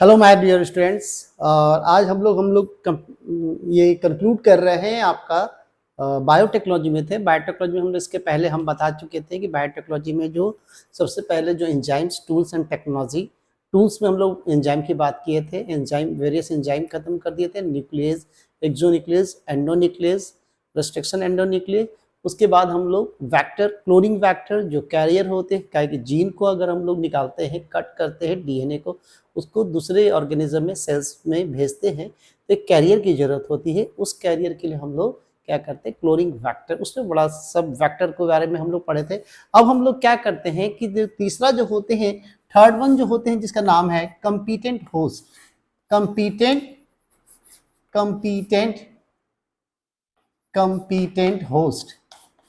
Hello my dear students. आज हम लोग ये कंक्लूड कर रहे हैं आपका बायोटेक्नोलॉजी में थे। बायोटेक्नोलॉजी में हम इसके पहले हम बता चुके थे कि बायोटेक्नोलॉजी में जो सबसे पहले जो enzymes tools and technology tools में हम लोग एंजाइम की बात किए थे। एंजाइम वेरियस एंजाइम खत्म कर दिए थे, nucleus, exonuclease, endonuclease, restriction endonuclease. उसके बाद हम लोग वैक्टर, क्लोनिंग वैक्टर जो कैरियर होते हैं, क्या कि जीन को अगर हम लोग निकालते हैं, कट करते हैं डीएनए को, उसको दूसरे ऑर्गेनिज्म में, सेल्स में भेजते हैं, तो एक कैरियर की जरूरत होती है। उस कैरियर के लिए हम लोग क्या करते हैं, क्लोनिंग वैक्टर, उसमें बड़ा सब वैक्टर के बारे में हम लोग पढ़े थे। अब हम लोग क्या करते हैं कि जो तीसरा जो होते हैं, थर्ड वन जो होते हैं, जिसका नाम है competent host. Competent competent competent host.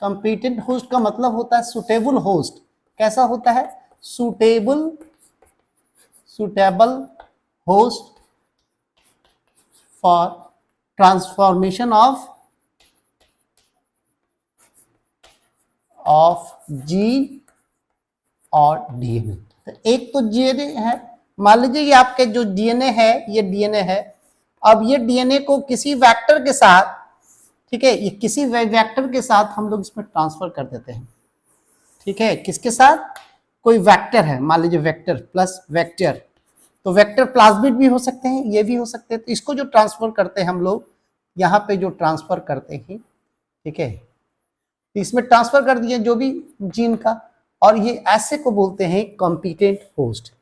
Competent host का मतलब होता है सुटेबल होस्ट। कैसा होता है? Suitable host for transformation of gene और डीएनए। तो एक तो डीएनए है, मान लीजिए ये आपके जो डीएनए है, ये डीएनए है। अब ये डीएनए को किसी वेक्टर के साथ, ठीक है, ये किसी वेक्टर के साथ हम लोग इसमें ट्रांसफर कर देते हैं। ठीक है, किसके साथ? कोई वेक्टर है, मान लीजिए वेक्टर प्लस वेक्टर, तो वेक्टर प्लाज्मिड भी हो सकते हैं, ये भी हो सकते हैं। तो इसको जो ट्रांसफर करते हैं हम लोग, यहाँ पे जो ट्रांसफर करते हैं, ठीक है, इसमें ट्रांसफर कर दिए जो भी जीन का, और ये ऐसे को बोलते हैं कॉम्पिटेंट होस्ट।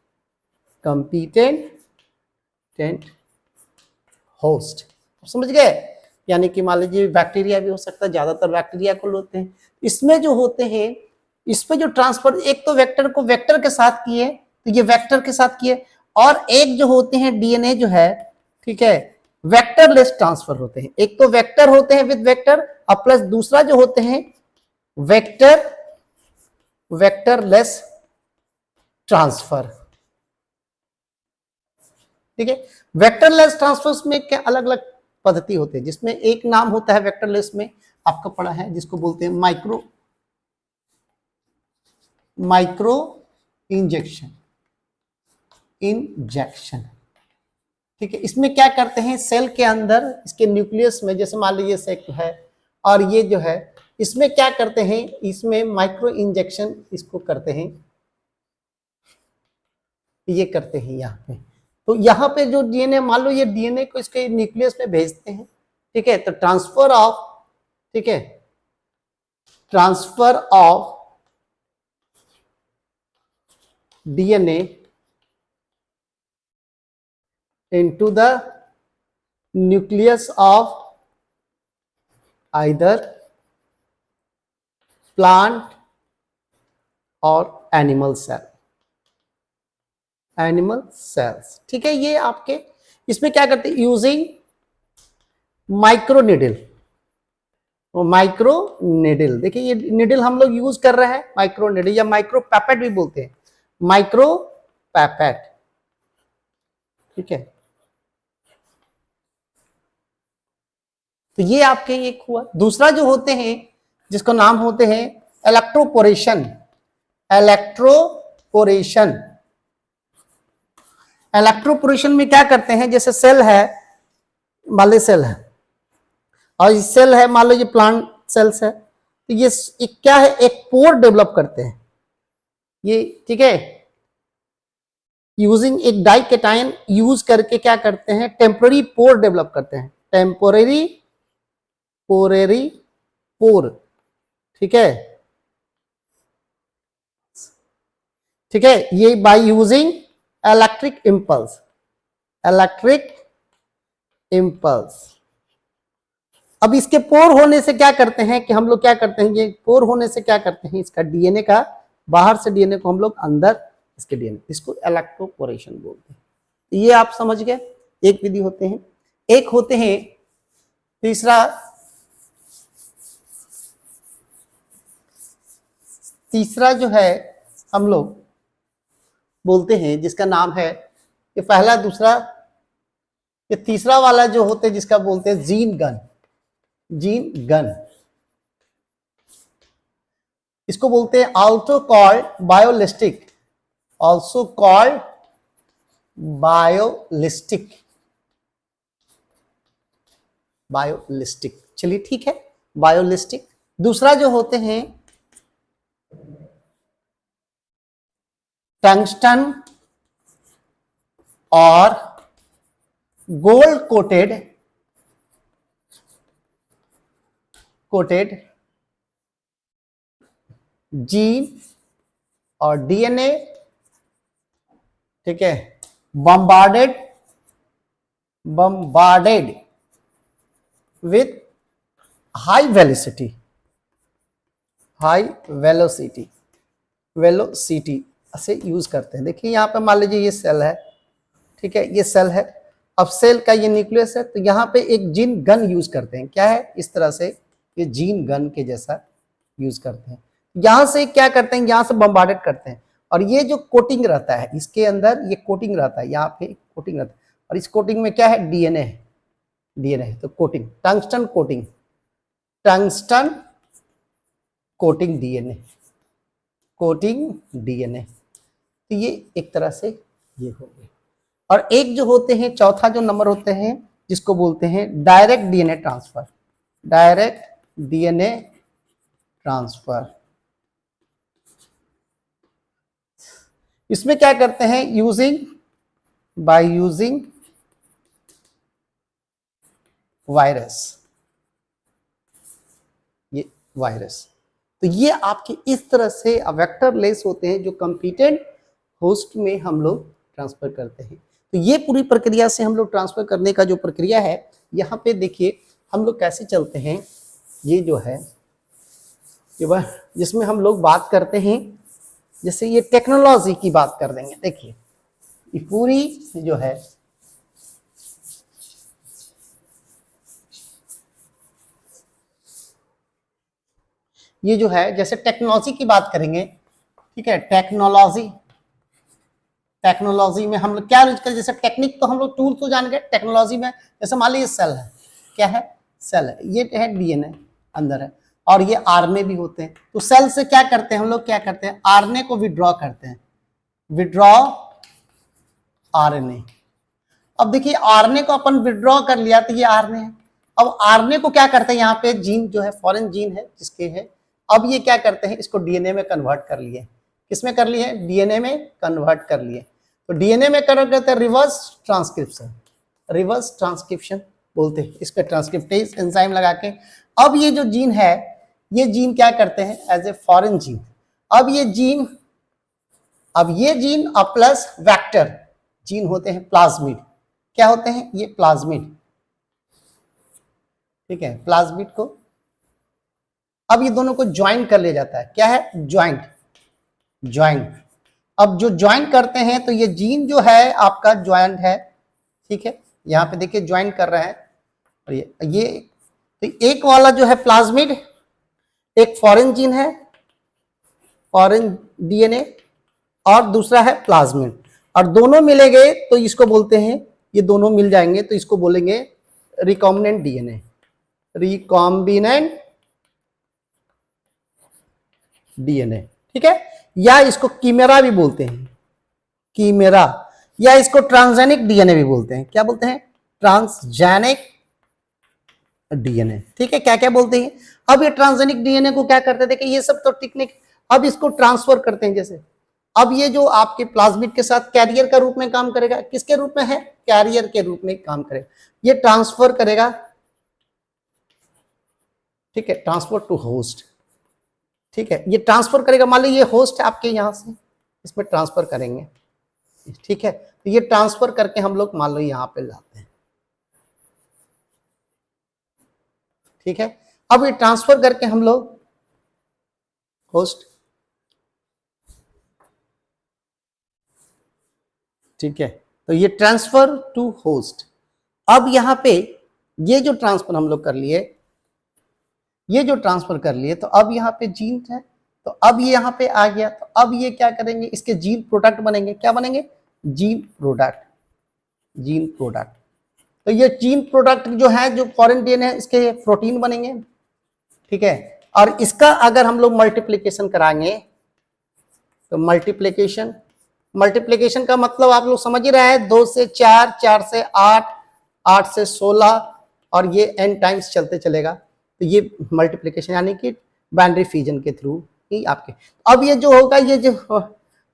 कॉम्पिटेंट होस्ट, समझ गए? यानी कि मान लीजिए बैक्टीरिया भी हो सकता है, ज्यादातर बैक्टीरिया को लेते हैं। इसमें जो होते हैं, इसमें जो ट्रांसफर, एक तो वेक्टर को वेक्टर के साथ किए, तो ये वेक्टर के साथ किए, और एक जो होते हैं डीएनए जो है, ठीक है, वेक्टरलेस ट्रांसफर होते हैं। एक तो वेक्टर होते हैं विद वेक्टर, और प्लस दूसरा जो होते हैं वेक्टरलेस ट्रांसफर। ठीक है, वेक्टरलेस ट्रांसफर में क्या अलग अलग पद्धति होते हैं, जिसमें एक नाम होता है वेक्टरलेस में, आपका पढ़ा है, जिसको बोलते हैं माइक्रो इंजेक्शन। ठीक है, इसमें क्या करते हैं, सेल के अंदर इसके न्यूक्लियस में, जैसे मान लीजिए सेल है और ये जो है, इसमें क्या करते हैं, इसमें माइक्रो इंजेक्शन इसको करते हैं, ये करते हैं यहाँ पे। तो यहाँ पे जो डीएनए, मान लो ये डीएनए को इसके न्यूक्लियस में भेजते हैं, ठीक है, तो ट्रांसफर ऑफ, ठीक है, transfer of DNA into the nucleus of either plant or animal cells। ठीक है, ये आपके इसमें क्या करते हैं, यूजिंग माइक्रोनीडल। देखिए ये निडल हम लोग यूज कर रहे हैं, माइक्रोनीडल या माइक्रोपैपेट भी बोलते हैं, माइक्रोपैपेट। ठीक है, तो ये आपके एक हुआ। दूसरा जो होते हैं, जिसको नाम होते हैं इलेक्ट्रोपोरेशन। इलेक्ट्रोपोरेशन में क्या करते हैं, जैसे सेल है, मान लो सेल है, और ये सेल है, मान लो ये प्लांट सेल्स है, तो ये क्या है, एक पोर डेवलप करते हैं ये। ठीक है, यूजिंग एक डाइकेटायन यूज करके क्या करते हैं, टेम्पररी पोर डेवलप करते हैं, टेम्पोररी पोर। ठीक है, ये बाय यूजिंग इलेक्ट्रिक इम्पल्स। अब इसके पोर होने से क्या करते हैं कि हम लोग क्या करते हैं, ये पोर होने से क्या करते हैं, इसका डीएनए का, बाहर से डीएनए को हम लोग अंदर, इसके डीएनए, इसको इलेक्ट्रोपोरेशन बोलते हैं। ये आप समझ गए, एक विधि होते हैं। एक होते हैं तीसरा जो है हम लोग बोलते हैं, जिसका नाम है, ये पहला दूसरा, ये तीसरा वाला जो होते हैं, जिसका बोलते हैं जीन गन। इसको बोलते हैं आल्सो कॉल्ड बायोलिस्टिक, बायोलिस्टिक, चलिए ठीक है, बायोलिस्टिक। दूसरा जो होते हैं टंगस्टन और गोल्ड कोटेड जीन और डीएनए, ठीक है, बम्बार्डेड विथ हाई वेलोसिटी से यूज करते हैं। देखिए यहाँ पे मान लीजिए ये सेल है, ठीक है, ये सेल है। अब सेल का ये न्यूक्लियस है, तो यहाँ पे एक जीन गन यूज करते हैं। क्या है, इस तरह से ये जीन गन के जैसा यूज करते हैं। यहां से क्या करते हैं, यहां से बम्बार्डेड करते हैं, और ये जो कोटिंग रहता है इसके अंदर, ये कोटिंग रहता है, यहाँ पे कोटिंग रहता है, और इस कोटिंग में क्या है, डीएनए है, डीएनए है। तो कोटिंग, टंगस्टन कोटिंग डीएनए, तो ये एक तरह से ये हो गए। और एक जो होते हैं, चौथा जो नंबर होते हैं, जिसको बोलते हैं डायरेक्ट डीएनए ट्रांसफर। इसमें क्या करते हैं, बाय यूजिंग वायरस, ये वायरस। तो ये आपके इस तरह से वेक्टर लेस होते हैं, जो कंपीटेंट होस्ट में हम लोग ट्रांसफर करते हैं। तो ये पूरी प्रक्रिया से हम लोग ट्रांसफर करने का जो प्रक्रिया है, यहाँ पे देखिए हम लोग कैसे चलते हैं। ये जो है, जिसमें हम लोग बात करते हैं, जैसे ये टेक्नोलॉजी की बात कर देंगे। देखिए ये पूरी जो है, ये जो है, जैसे टेक्नोलॉजी की बात करेंगे, ठीक है, टेक्नोलॉजी में हम लोग क्या यूज करें, जैसे टेक्निक तो हम लोग टूल तो जान गए। टेक्नोलॉजी में जैसे मान लीजिए सेल है, क्या है, सेल है, ये है डीएनए अंदर है, और ये आरएनए भी होते हैं। तो सेल से क्या करते हैं हम लोग, क्या करते हैं, आरएनए को विड्रॉ करते हैं, आरएनए। अब देखिए आरएनए को अपन विड्रॉ कर लिया, तो ये आरएनए है। अब आरएनए को क्या करते हैं, यहाँ पे जीन जो है, फॉरेन जीन है जिसके है, अब ये क्या करते हैं, इसको डीएनए में कन्वर्ट कर लिए। किसमें कर लिए, डीएनए में कन्वर्ट कर लिए। तो डीएनए में कन्वर्ट करते हैं, रिवर्स ट्रांसक्रिप्शन बोलते हैं इसका, ट्रांसक्रिप्टेज एंजाइम लगा के। अब ये जो जीन है, ये जीन क्या करते हैं, एज ए फॉरेन जीन। अब ये जीन और प्लस वेक्टर जीन होते हैं प्लाज्मिड। क्या होते हैं, ये प्लाज्मिड, ठीक है, प्लाज्मिड को अब ये दोनों को ज्वाइन कर लिया जाता है। क्या है, ज्वाइंट। अब जो ज्वाइन करते हैं, तो ये जीन जो है आपका ज्वाइंट है, ठीक है, यहाँ पे देखिए ज्वाइन कर रहे हैं। और ये तो एक वाला जो है प्लाज्मिड, एक फॉरेन जीन है, फॉरेन डीएनए, और दूसरा है प्लाज्मिड, और दोनों मिले गए तो इसको बोलते हैं, ये दोनों मिल जाएंगे तो इसको बोलेंगे रिकॉम्बिनेंट डीएनए, ठीक है, या इसको कीमेरा भी बोलते हैं, या इसको ट्रांसजेनिक डीएनए भी बोलते हैं। क्या बोलते हैं, ट्रांसजेनिक डीएनए, ठीक है, क्या क्या बोलते हैं। अब ये ट्रांसजेनिक डीएनए को क्या करते हैं, देखिए ये सब तो टेक्निक। अब इसको ट्रांसफर करते हैं, जैसे अब ये जो आपके प्लाज्मिड के साथ कैरियर का रूप में काम करेगा, किसके रूप में है, कैरियर के रूप में काम करेगा, ये ट्रांसफर करेगा, ठीक है, ट्रांसफर टू होस्ट, ठीक है, ये ट्रांसफर करेगा। मान लीजिए ये होस्ट है आपके, यहां से इसमें ट्रांसफर करेंगे, ठीक है, तो ये ट्रांसफर करके हम लोग मान लो यहां पे लाते हैं, ठीक है। अब ये ट्रांसफर करके हम लोग होस्ट, ठीक है, तो ये ट्रांसफर टू होस्ट। अब यहां पे ये जो ट्रांसफर हम लोग कर लिए, तो अब यहाँ पे जीन है, तो अब ये यहाँ पे आ गया, तो अब ये क्या करेंगे, इसके जीन प्रोडक्ट बनेंगे। क्या बनेंगे, जीन प्रोडक्ट। तो ये जीन प्रोडक्ट जो है, जो फॉरेन डीएनए है, इसके प्रोटीन बनेंगे, ठीक है। और इसका अगर हम लोग मल्टीप्लिकेशन कराएंगे, तो मल्टीप्लिकेशन मल्टीप्लिकेशन का मतलब आप लोग समझ ही रहे हैं, 2 से 4, 4 से 8, 8 से 16 और ये n टाइम्स चलते चलेगा। तो ये मल्टीप्लिकेशन यानी कि बाइनरी फिजन के थ्रू ही आपके। अब ये जो होगा, ये जो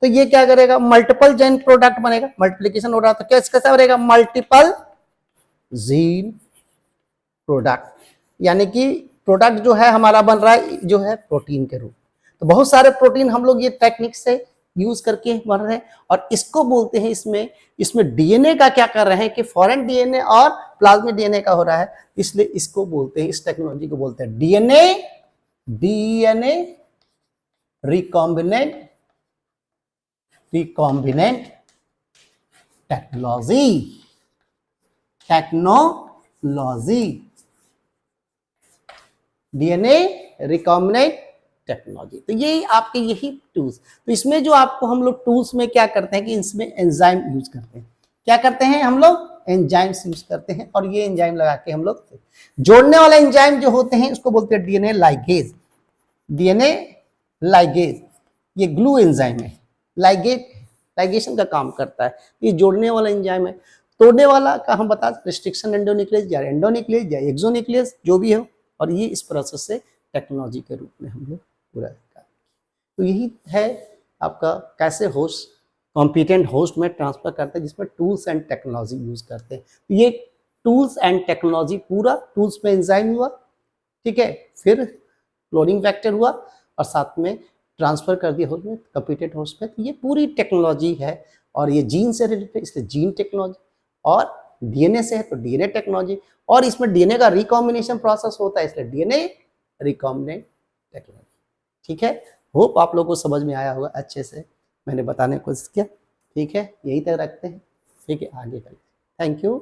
तो ये क्या करेगा, मल्टीपल जेन प्रोडक्ट बनेगा। मल्टीप्लिकेशन हो रहा तो कैसे बनेगा, मल्टीपल जीन प्रोडक्ट, यानी कि प्रोडक्ट जो है हमारा बन रहा है जो है प्रोटीन के रूप। तो बहुत सारे प्रोटीन हम लोग ये टेक्निक से यूज करके बन रहे हैं, और इसको बोलते हैं, इसमें डीएनए का क्या कर रहे हैं कि फॉरेन डीएनए और प्लाज्मिक डीएनए का हो रहा है, इसलिए इसको बोलते हैं, इस टेक्नोलॉजी को बोलते हैं DNA recombinant technology DNA recombinant technology. तो ये आपके यही टूल्स। तो इसमें जो आपको हम लोग टूल्स में क्या करते हैं कि इसमें एंजाइम यूज करते हैं। क्या करते हैं हम लोग, एंजाइम्स यूज करते हैं, और ये एंजाइम लगा के हम लोग जोड़ने वाले एंजाइम जो होते हैं उसको बोलते हैं डीएनए लाइगेज। डीएनए लाइगेज ये ग्लू एंजाइम है, लाइगेशन का काम करता है। ये जोड़ने वाला एंजाइम है। तोड़ने वाला का हम बता, रिस्ट्रिक्शन एंडोन्यूक्लियस या एक्सोन्यूक्लियस जो भी हो, और ये इस प्रोसेस से टेक्नोलॉजी के रूप में हम लोग पूरा करते हैं। तो यही है आपका कैसे होस्ट कॉम्पिटेंट होस्ट में ट्रांसफर करते हैं, जिसमें टूल्स एंड टेक्नोलॉजी यूज करते हैं। तो ये टूल्स एंड टेक्नोलॉजी पूरा, टूल्स में एंजाइम हुआ, ठीक है, फिर क्लोनिंग फैक्टर हुआ, और साथ में ट्रांसफर कर दिया होस्ट में, कॉम्पिटेंट होस्ट में। तो ये पूरी टेक्नोलॉजी है, और ये जीन से रिलेटेड है इसलिए जीन टेक्नोलॉजी, और डीएनए से है तो डीएनए टेक्नोलॉजी, और इसमें डीएनए का रिकॉम्बिनेशन प्रोसेस होता है इसलिए डीएनए रिकॉम्बिनेंट टेक्नोलॉजी। ठीक है, होप आप लोगों को समझ में आया होगा, अच्छे से मैंने बताने की कोशिश किया। ठीक है, यही तक रखते हैं, ठीक है, आगे करें। Thank you.